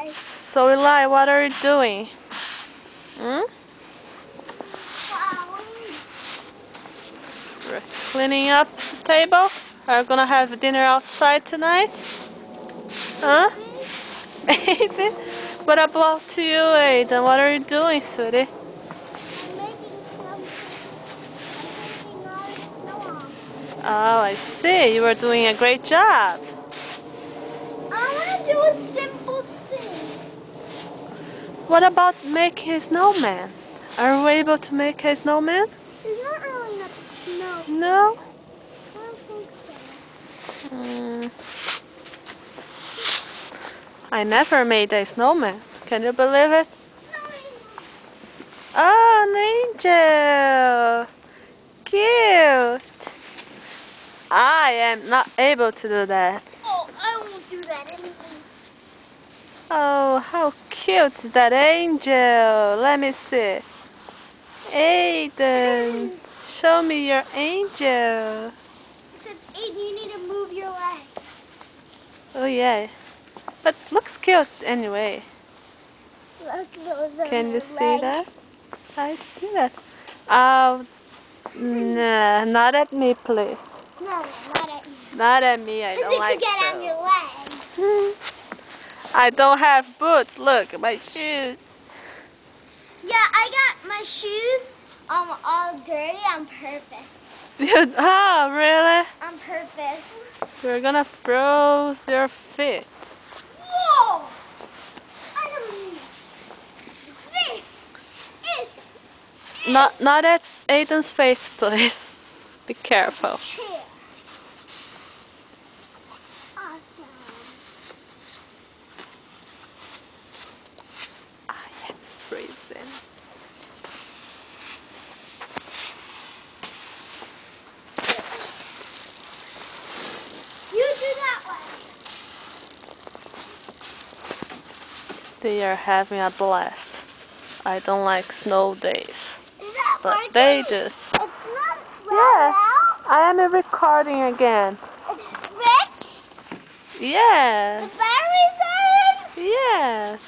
So Eli, what are you doing? Hmm? We're cleaning up the table? Are you gonna have dinner outside tonight? Huh? Maybe? What about you, Aiden? What are you doing, sweetie? I'm making something. I'm taking all the snow off. Oh, I see. You are doing a great job. I want to do a simple thing. What about making a snowman? Are we able to make a snowman? There's not really enough snow. No? I don't think so. I never made a snowman. Can you believe it? Oh, an angel! Cute! I am not able to do that. Oh, I won't do that anyway. Oh, how cute is that angel? Let me see. Aiden, show me your angel. It says, Aiden, you need to move your legs. Oh yeah, but looks cute anyway. Look, those are Can my you see legs. that? I see that. Oh, nah, not at me, please. No, not at you. Not at me. I don't like If you get on your legs. I don't have boots. Look, my shoes. Yeah, I got my shoes all dirty on purpose. Oh, really? On purpose. You're gonna froze your feet. Whoa! I don't need this. Is Not at Aiden's face, please. Be careful. chair. Awesome. I am freezing. You do that way. They are having a blast. I don't like snow days, Is that but my they turn? do. It's not right Yeah, now. I am recording again. It's fixed. The Yes, batteries are in. yes.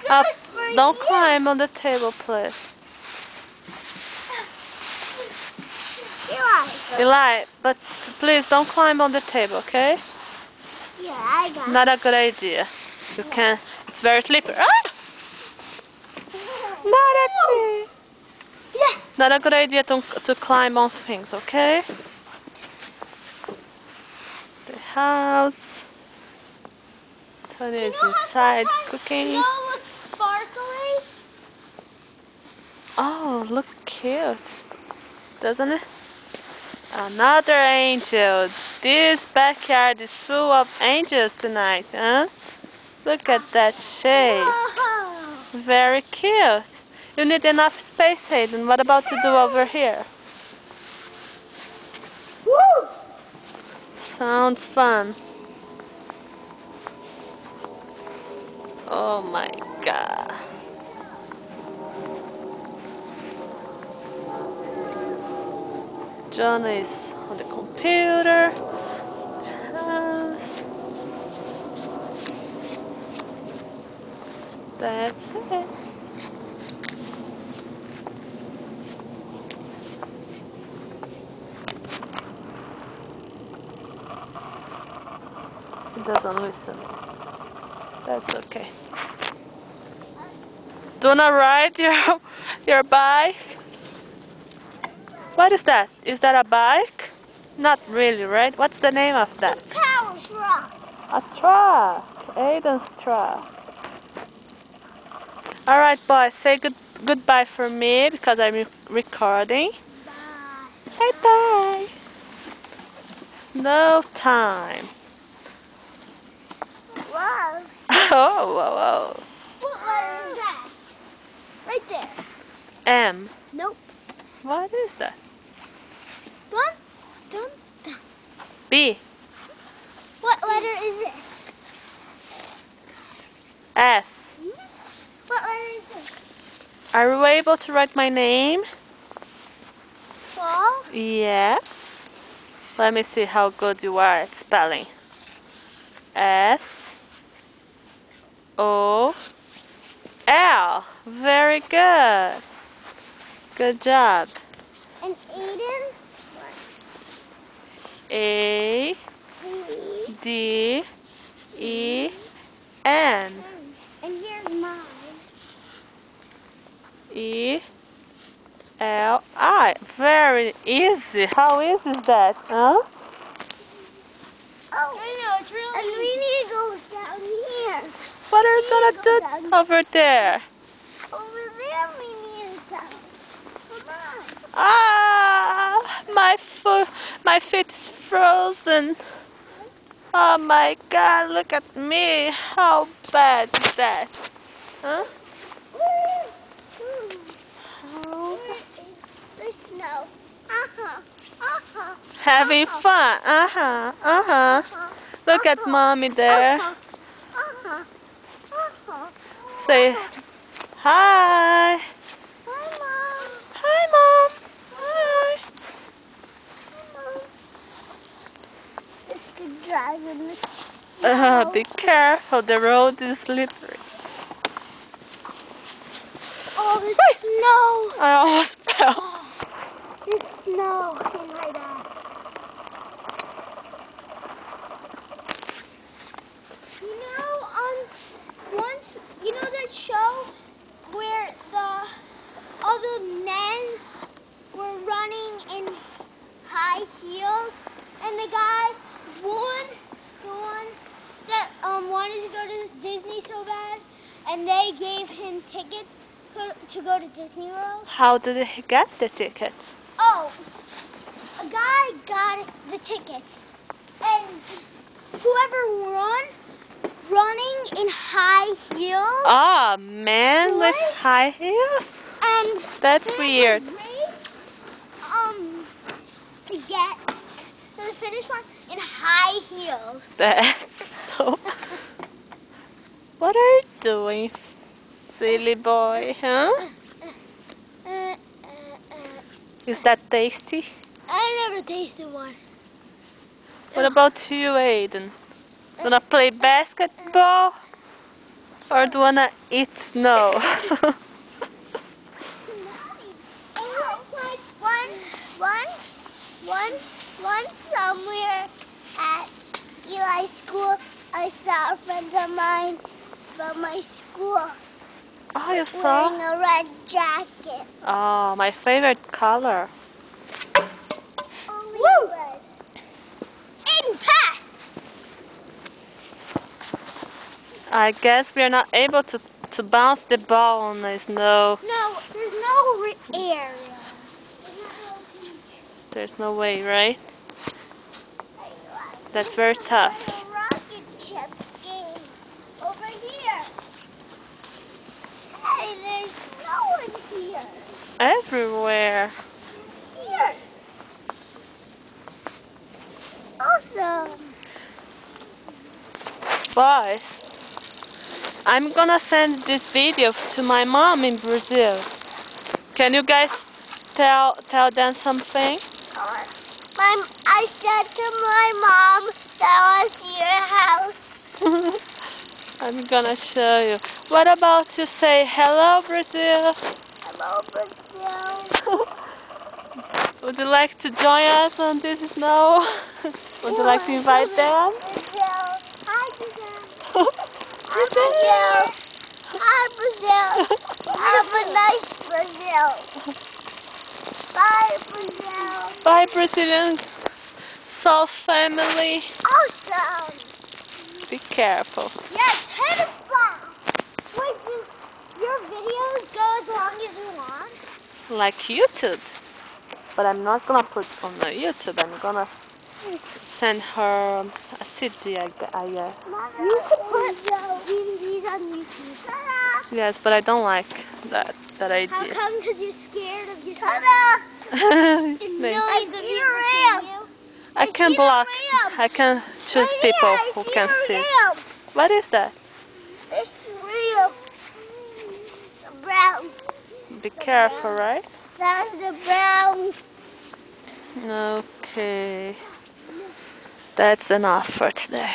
Good for Don't you. climb on the table, please. Eli, but please don't climb on the table, okay? Yeah, I got Not a good idea. You can. It's very slippery. Ah! Not at me. Yeah. Not a good idea to climb on things, okay? The house. Tony is inside cooking. Snow looks sparkly. Oh, look cute, doesn't it? Another angel. This backyard is full of angels tonight, huh? Look at that shape. Whoa. Very cute. You need enough space, Hayden. What about to do over here? Woo. Sounds fun. Oh my god. John is on the computer. House. That's it. He doesn't listen. That's okay. Do you wanna ride your bike? What is that? Is that a bike? Not really, right? What's the name of that? Power truck. A truck. Aiden's truck. Alright, boys, say goodbye for me because I'm recording. Bye. Bye-bye. Snow time. Whoa. Oh, whoa, whoa. What letter is that? Right there. M. Nope. What is that? Dun, dun, dun. B. What letter is it? S. What letter is it? Are you able to write my name? Saul? Yes. Let me see how good you are at spelling. S. O L. Very good. Good job. And Aiden? A D. D E N. And here's mine. E L I. Very easy. How easy is that? Huh? Oh, I know, it's really easy. And we need to go down here. What are you gonna do over there? Over there we need to go. Come on. Ah, my feet is frozen. Oh my God, look at me. How bad is that? Huh? Where is the snow? Having fun. Look at mommy there. Say hi. Hi, Mom. Hi, Mom. Hi. This could drive in the snow. Be careful, the road is slippery. Oh, the snow. I almost fell. Oh, there's snow in my bag. Once, you know that show where all the men were running in high heels, and the guy won, the one that wanted to go to Disney so bad, and they gave him tickets to go to Disney World? How did he get the tickets? Oh, a guy got the tickets, and whoever running in high heels. Ah, man with high heels? And that's weird. To get to the finish line in high heels. That's so... What are you doing, silly boy, huh? Is that tasty? I never tasted one. What about you, Aiden? Wanna play basketball? Or do you wanna eat snow? Once somewhere at Eli school, I saw a friend of mine from my school. Oh, you saw? Wearing a red jacket. Oh, my favorite color. Only Woo! Red. Aiden passed! I guess we are not able to bounce the ball on the snow. No, there's no area. There's no way, right? That's very tough. Rocket ship game over here. Hey, there's snow in here. Everywhere. Here. Awesome. Boys, I'm gonna send this video to my mom in Brazil. Can you guys tell them something? I said to my mom that I want to see your house. I'm gonna show you. What about you say hello, Brazil? Hello, Brazil. Would you like to join us on this snow? Would you like to invite them? Brazil. Hi, Brazil. Hi, Brazil. Hi, Brazil. Have a nice Brazil. Bye, Brazil. Bye, Brazilian sauce family. Awesome. Be careful. Yes, hit a fast. Wait, do your videos go as long as you want? Like YouTube. But I'm not gonna put on the YouTube. I'm gonna send her a CD, I guess. You should put these on YouTube. Ta-da! Yes, but I don't like that idea. How come? Because you're scared of yourself? Ta-da! Maybe. I see a ramp. I can block. I can choose people who can see. What is that? It's real. Brown. Be careful, right? That's the brown. Okay. That's enough for today.